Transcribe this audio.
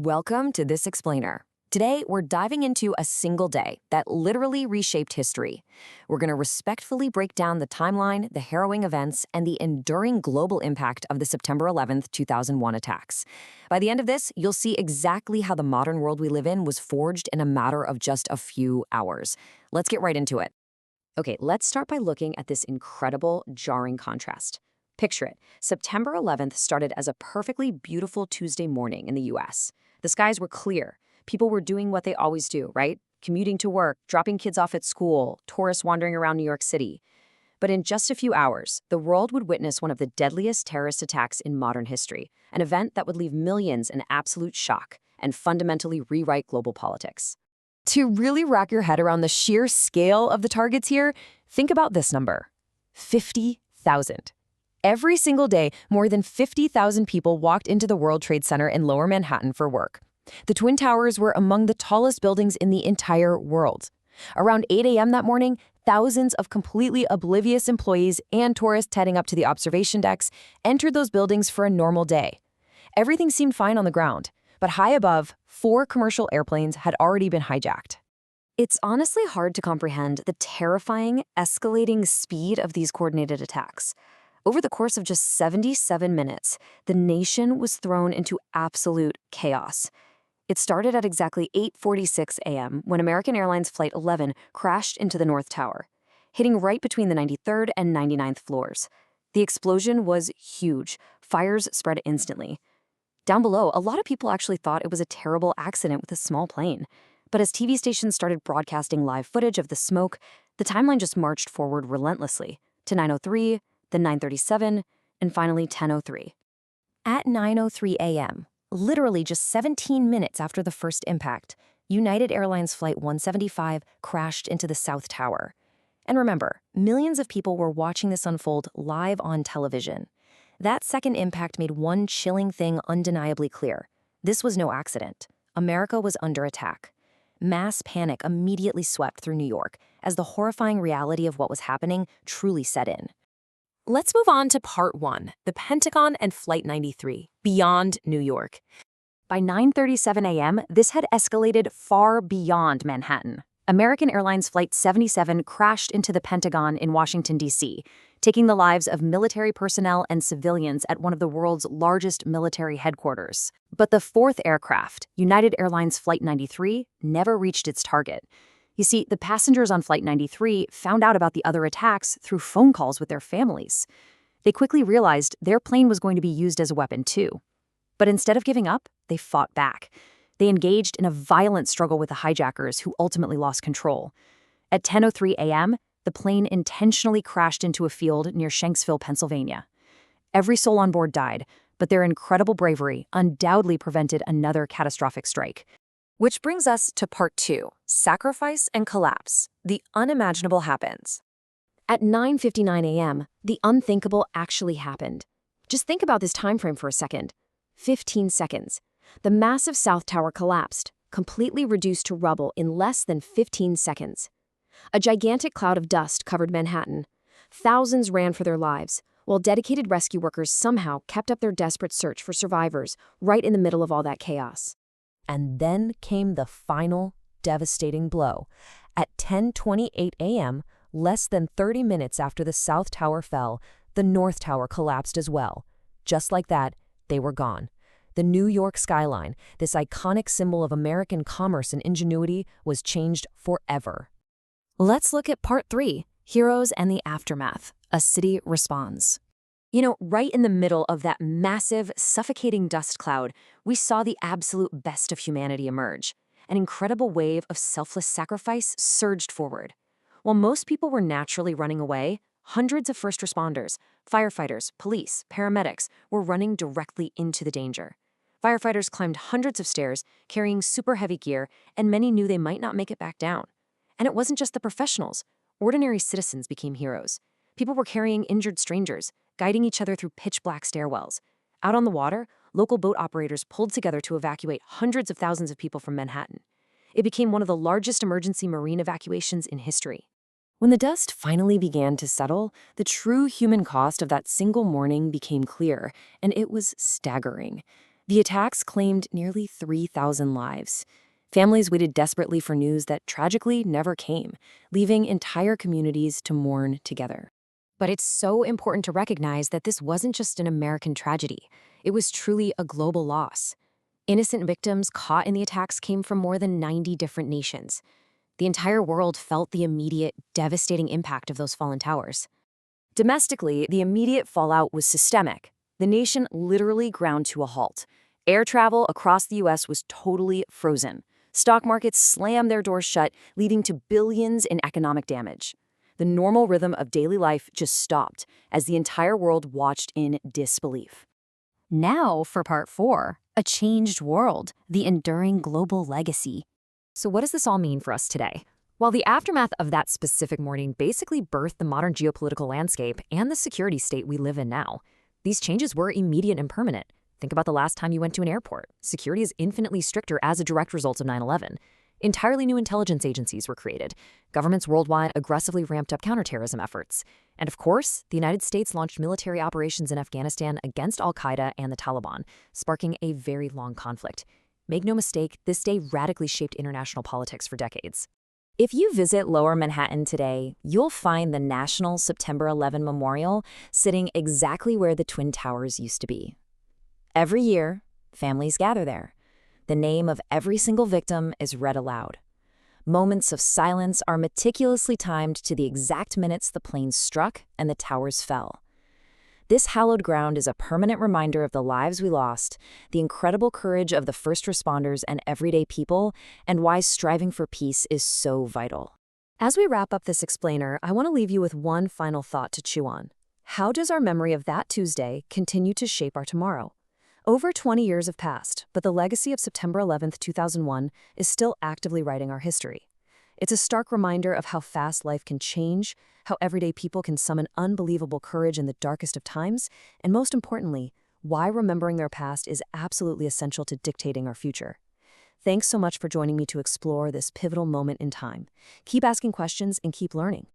Welcome to This Explainer. Today, we're diving into a single day that literally reshaped history. We're going to respectfully break down the timeline, the harrowing events, and the enduring global impact of the September 11th, 2001 attacks. By the end of this, you'll see exactly how the modern world we live in was forged in a matter of just a few hours. Let's get right into it. Okay, let's start by looking at this incredible, jarring contrast. Picture it. September 11th started as a perfectly beautiful Tuesday morning in the US. The skies were clear. People were doing what they always do, right? Commuting to work, dropping kids off at school, tourists wandering around New York City. But in just a few hours, the world would witness one of the deadliest terrorist attacks in modern history, an event that would leave millions in absolute shock and fundamentally rewrite global politics. To really wrap your head around the sheer scale of the targets here, think about this number: 50,000. Every single day, more than 50,000 people walked into the World Trade Center in Lower Manhattan for work. The Twin Towers were among the tallest buildings in the entire world. Around 8 a.m. that morning, thousands of completely oblivious employees and tourists heading up to the observation decks entered those buildings for a normal day. Everything seemed fine on the ground, but high above, 4 commercial airplanes had already been hijacked. It's honestly hard to comprehend the terrifying, escalating speed of these coordinated attacks. Over the course of just 77 minutes, the nation was thrown into absolute chaos. It started at exactly 8:46 a.m. when American Airlines Flight 11 crashed into the North Tower, hitting right between the 93rd and 99th floors. The explosion was huge. Fires spread instantly. Down below, a lot of people actually thought it was a terrible accident with a small plane. But as TV stations started broadcasting live footage of the smoke, the timeline just marched forward relentlessly to 9:03, then 9:37, and finally 10:03. At 9:03 a.m., literally just 17 minutes after the first impact, United Airlines Flight 175 crashed into the South Tower. And remember, millions of people were watching this unfold live on television. That second impact made one chilling thing undeniably clear. This was no accident. America was under attack. Mass panic immediately swept through New York as the horrifying reality of what was happening truly set in. Let's move on to Part 1, the Pentagon and Flight 93, beyond New York. By 9:37 a.m., this had escalated far beyond Manhattan. American Airlines Flight 77 crashed into the Pentagon in Washington, D.C., taking the lives of military personnel and civilians at one of the world's largest military headquarters. But the fourth aircraft, United Airlines Flight 93, never reached its target. You see, the passengers on Flight 93 found out about the other attacks through phone calls with their families. They quickly realized their plane was going to be used as a weapon too. But instead of giving up, they fought back. They engaged in a violent struggle with the hijackers who ultimately lost control. At 10:03 a.m., the plane intentionally crashed into a field near Shanksville, Pennsylvania. Every soul on board died, but their incredible bravery undoubtedly prevented another catastrophic strike. Which brings us to Part 2, Sacrifice and Collapse. The unimaginable happens. At 9:59 a.m., the unthinkable actually happened. Just think about this time frame for a second. 15 seconds. The massive South Tower collapsed, completely reduced to rubble in less than 15 seconds. A gigantic cloud of dust covered Manhattan. Thousands ran for their lives, while dedicated rescue workers somehow kept up their desperate search for survivors right in the middle of all that chaos. And then came the final, devastating blow. At 10:28 a.m., less than 30 minutes after the South Tower fell, the North Tower collapsed as well. Just like that, they were gone. The New York skyline, this iconic symbol of American commerce and ingenuity, was changed forever. Let's look at Part 3, Heroes and the Aftermath. A City Responds. Right in the middle of that massive, suffocating dust cloud, we saw the absolute best of humanity emerge. An incredible wave of selfless sacrifice surged forward. While most people were naturally running away, hundreds of first responders, firefighters, police, paramedics were running directly into the danger. Firefighters climbed hundreds of stairs, carrying super heavy gear, and many knew they might not make it back down. And it wasn't just the professionals. Ordinary citizens became heroes. People were carrying injured strangers, guiding each other through pitch-black stairwells. Out on the water, local boat operators pulled together to evacuate hundreds of thousands of people from Manhattan. It became one of the largest emergency marine evacuations in history. When the dust finally began to settle, the true human cost of that single morning became clear, and it was staggering. The attacks claimed nearly 3,000 lives. Families waited desperately for news that tragically never came, leaving entire communities to mourn together. But it's so important to recognize that this wasn't just an American tragedy. It was truly a global loss. Innocent victims caught in the attacks came from more than 90 different nations. The entire world felt the immediate, devastating impact of those fallen towers. Domestically, the immediate fallout was systemic. The nation literally ground to a halt. Air travel across the U.S. was totally frozen. Stock markets slammed their doors shut, leading to billions in economic damage. The normal rhythm of daily life just stopped as the entire world watched in disbelief. Now for part 4, a changed world, the enduring global legacy. So what does this all mean for us today? While the aftermath of that specific morning basically birthed the modern geopolitical landscape and the security state we live in now, these changes were immediate and permanent. Think about the last time you went to an airport. Security is infinitely stricter as a direct result of 9/11. Entirely new intelligence agencies were created. Governments worldwide aggressively ramped up counterterrorism efforts. And of course, the United States launched military operations in Afghanistan against al-Qaeda and the Taliban, sparking a very long conflict. Make no mistake, this day radically shaped international politics for decades. If you visit Lower Manhattan today, you'll find the National September 11 Memorial sitting exactly where the Twin Towers used to be. Every year, families gather there. The name of every single victim is read aloud. Moments of silence are meticulously timed to the exact minutes the planes struck and the towers fell. This hallowed ground is a permanent reminder of the lives we lost, the incredible courage of the first responders and everyday people, and why striving for peace is so vital. As we wrap up this explainer, I want to leave you with one final thought to chew on. How does our memory of that Tuesday continue to shape our tomorrow? Over 20 years have passed, but the legacy of September 11, 2001 is still actively writing our history. It's a stark reminder of how fast life can change, how everyday people can summon unbelievable courage in the darkest of times, and most importantly, why remembering their past is absolutely essential to dictating our future. Thanks so much for joining me to explore this pivotal moment in time. Keep asking questions and keep learning.